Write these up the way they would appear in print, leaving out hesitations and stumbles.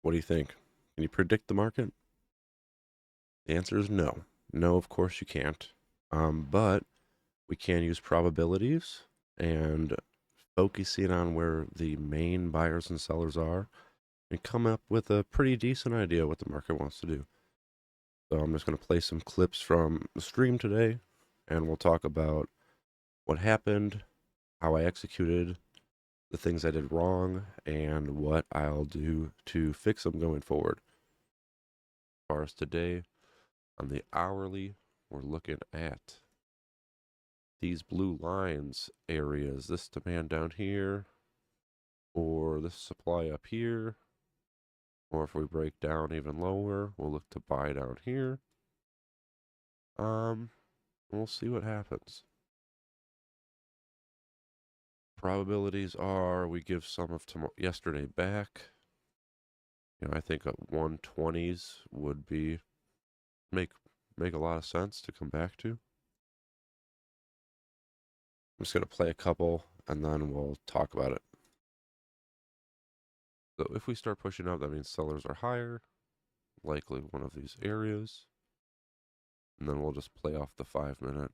What do you think? Can you predict the market? The answer is no. No, of course you can't. But we can use probabilities and focusing on where the main buyers and sellers are and come up with a pretty decent idea what the market wants to do. So I'm just going to play some clips from the stream today and we'll talk about what happened, how I executed, the things I did wrong, and what I'll do to fix them going forward. As far as today, on the hourly, we're looking at these blue lines areas, this demand down here, or this supply up here, or if we break down even lower, we'll look to buy down here. We'll see what happens. Probabilities are we give some of yesterday back. I think 120s would be make a lot of sense to come back to. I'm just going to play a couple and then we'll talk about it. So if we start pushing up, that means sellers are higher, likely one of these areas. And then we'll just play off the 5-minute.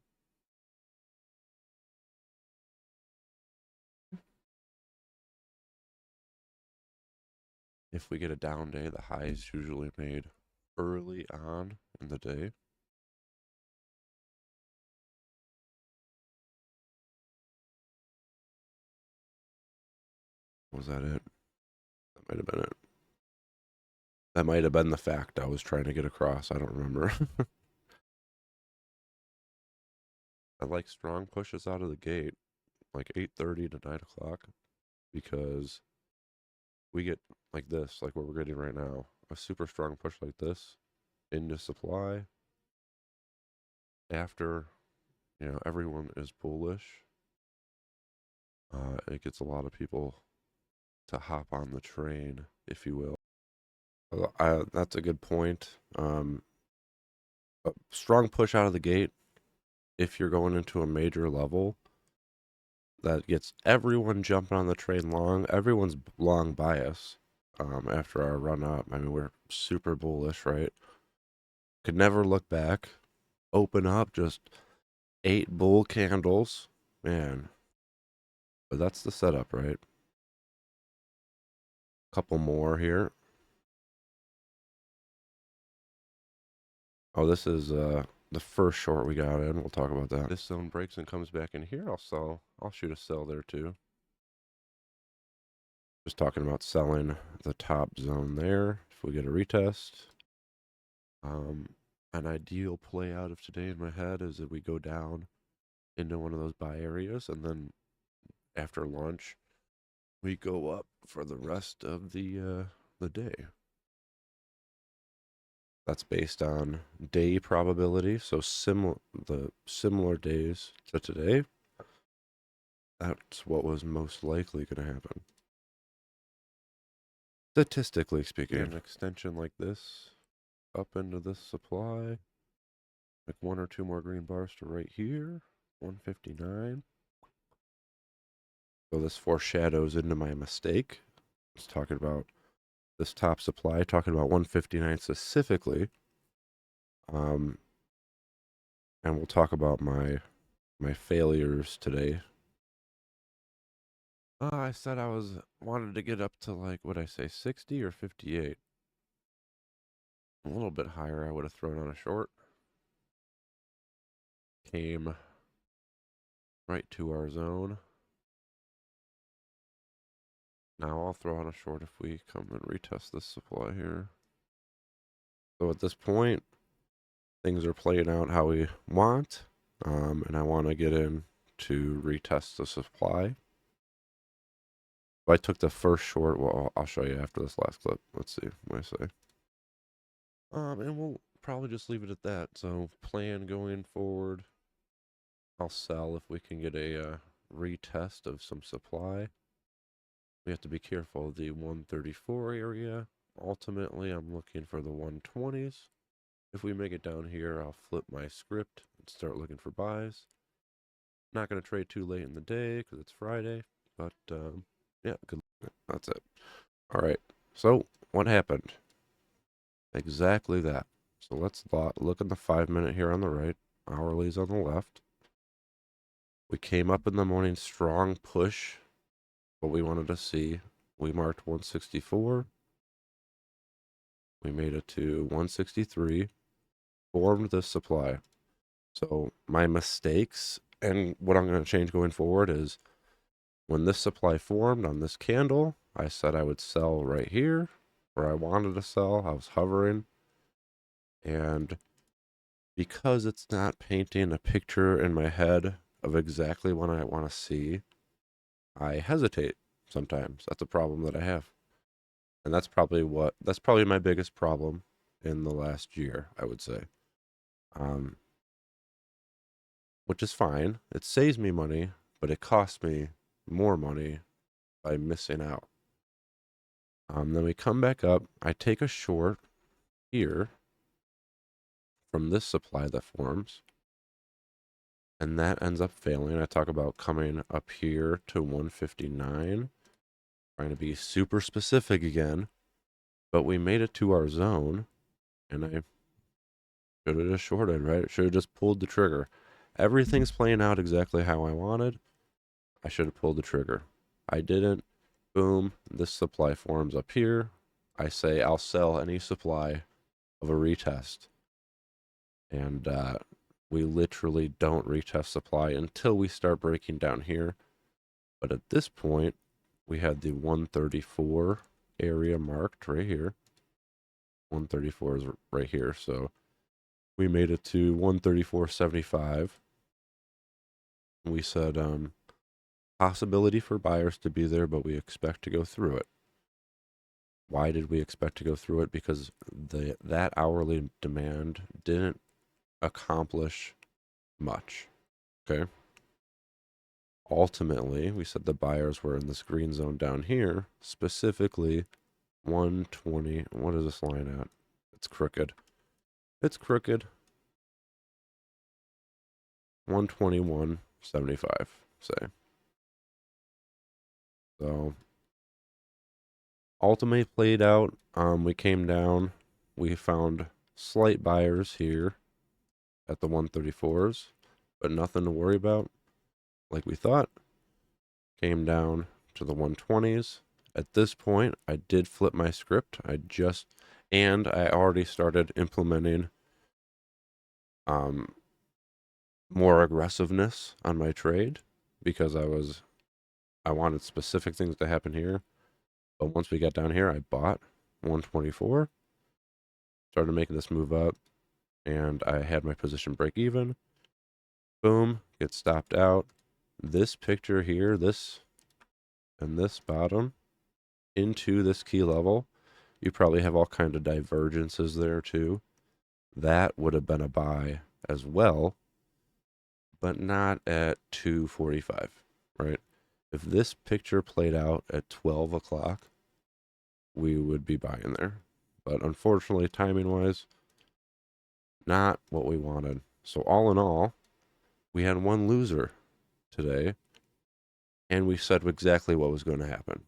If we get a down day, the high is usually made early on in the day. Was that it? That might have been it. That might have been the fact I was trying to get across. I don't remember. I like strong pushes out of the gate, like 8:30 to 9 o'clock, because we get like this, like what we're getting right now, a super strong push like this into supply after, everyone is bullish. It gets a lot of people to hop on the train, if you will. That's a good point. A strong push out of the gate, if you're going into a major level, that gets everyone jumping on the train long. Everyone's long bias after our run up. I mean, we're super bullish, right? Could never look back. Open up, just 8 bull candles. Man. But that's the setup, right? Couple more here. Oh, this is the first short we got in. We'll talk about that. This zone breaks and comes back in here. I'll sell. I'll shoot a sell there too. Just talking about selling the top zone there. If we get a retest. An ideal play out of today in my head is that we go down into one of those buy areas and then after lunch we go up for the rest of the day. That's based on day probability, so similar days to today. That's what was most likely going to happen. Statistically speaking, an extension like this up into this supply, like 1 or 2 more green bars to right here, 159. So this foreshadows into my mistake. It's talking about this top supply, talking about 159 specifically. And we'll talk about my failures today. I said I wanted to get up to like, what I say, 60 or 58. A little bit higher, I would have thrown on a short. Came right to our zone. Now I'll throw on a short if we come and retest this supply here. So at this point, things are playing out how we want, and I want to get in to retest the supply. If I took the first short, well, I'll show you after this last clip. Let's see what I say. And we'll probably just leave it at that. So plan going forward, I'll sell if we can get a retest of some supply. We have to be careful of the 134 area. Ultimately, I'm looking for the 120s. If we make it down here, I'll flip my script and start looking for buys. Not going to trade too late in the day because it's Friday, but yeah, good luck. That's it. All right, so what happened? Exactly that. So let's look at the 5-minute here on the right, hourlies on the left. We came up in the morning, strong push, what we wanted to see. We marked 164. We made it to 163, formed this supply. So my mistakes and what I'm going to change going forward is when this supply formed on this candle, I said I would sell right here where I wanted to sell. I was hovering. And because it's not painting a picture in my head of exactly what I want to see, I hesitate sometimes. That's a problem that I have. And that's probably my biggest problem in the last year, I would say. Um, which is fine. It saves me money, but it costs me more money by missing out. Then we come back up. I take a short here from this supply that forms, and that ends up failing. I talk about coming up here to 159, trying to be super specific again, but we made it to our zone, and I should have just shorted, right? Should have just pulled the trigger. Everything's playing out exactly how I wanted. I should have pulled the trigger. I didn't. Boom, this supply forms up here. I say I'll sell any supply of a retest. And we literally don't retest supply until we start breaking down here. But at this point, we had the 134 area marked right here. 134 is right here. So we made it to 134.75. We said possibility for buyers to be there, but we expect to go through it. Why did we expect to go through it? Because that hourly demand didn't accomplish much. Okay. Ultimately, we said the buyers were in this green zone down here, specifically 120. What is this line at? It's crooked. It's crooked. 121.75, say. So ultimately played out. We came down. We found slight buyers here at the 134s, but nothing to worry about like we thought. Came down to the 120s. At this point, I did flip my script. I already started implementing more aggressiveness on my trade because I wanted specific things to happen here. But once we got down here, I bought 124, started making this move up, and I had my position break even. Boom, get stopped out. This picture here, this and this bottom into this key level, you probably have all kinds of divergences there too. That would have been a buy as well, but not at 245, right? If this picture played out at 12 o'clock, we would be buying there. But unfortunately, timing-wise, not what we wanted. So all in all, we had one loser today, and we said exactly what was going to happen.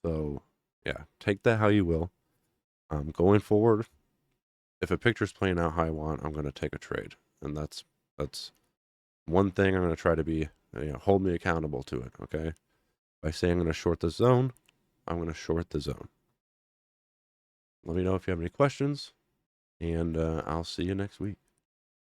So, yeah, take that how you will. Going forward, if a picture's playing out how I want, I'm going to take a trade. And that's one thing I'm going to try to be, hold me accountable to it, okay? By saying I'm going to short the zone, I'm going to short the zone. Let me know if you have any questions, and I'll see you next week.